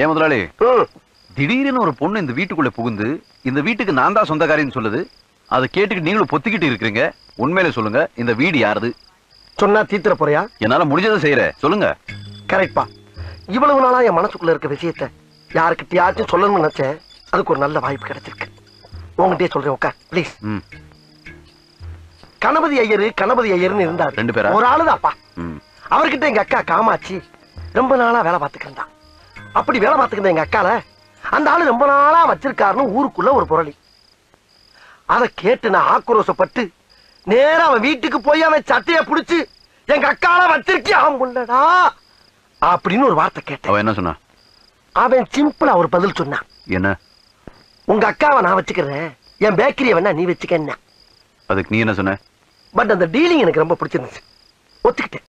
ஏன் முதலாளி, திடீர்னு ஒரு பொண்ணு இந்த வீட்டுக்குள்ள புகுந்து இந்த வீட்டுக்கு நான் தான் சொந்தக்காரின்னு சொல்லுது. அதை கேட்டுக்கிட்டு நீங்களும் பொத்திக்கிட்டு இருக்கிறீங்க. உண்மையில சொல்லுங்க, இந்த வீடு யாருது? சொன்னா தீத்துற போறியா? என்னால முடிஞ்சதை செய்யற, சொல்லுங்க. கரெக்ட்பா. இவ்வளவு நாளா என் மனசுக்குள்ள இருக்க விஷயத்த யாருக்கிட்டயாச்சும் சொல்லணும்னு நினைச்சேன். அதுக்கு ஒரு நல்ல வாய்ப்பு கிடைச்சிருக்கு. உங்ககிட்டயே சொல்றேன், உட்கார் ப்ளீஸ். கணபதி ஐயர்னு இருந்தாரு. 2 பேரா? ஒரு ஆளுதான்ப்பா. அவர்கிட்ட எங்க அக்கா காமாட்சி ரொம்ப நாளா வேலை பார்த்துக்கிட்டா. அப்படி வேலை பார்த்துக்கிட்ட எங்க அக்கால அந்த ஆளு ரொம்ப நாளா வச்சிருக்காருன்னு ஊருக்குள்ள ஒரு புரளி. அதை கேட்டு நான் ஆக்ரோஷப்பட்டு நேரா அவன் வீட்டுக்கு போய் அவன் சட்டையை பிடிச்சு எங்க அக்கால வச்சிருக்கியா முன்னடா அப்படின்னு ஒரு வார்த்தை கேட்டேன். அவன் என்ன சொன்னா? அவன் சிம்பிளா ஒரு பதில் சொன்னான். என்ன? உங்க அக்காவை நான் வச்சுக்கிறேன், என் பேக்கரியை வேணா நீ வச்சுக்க. அதுக்கு நீ என்ன சொன்ன? பட் அந்த டீலிங் எனக்கு ரொம்ப பிடிச்சிருந்துச்சு, ஒத்துக்கிட்டேன்.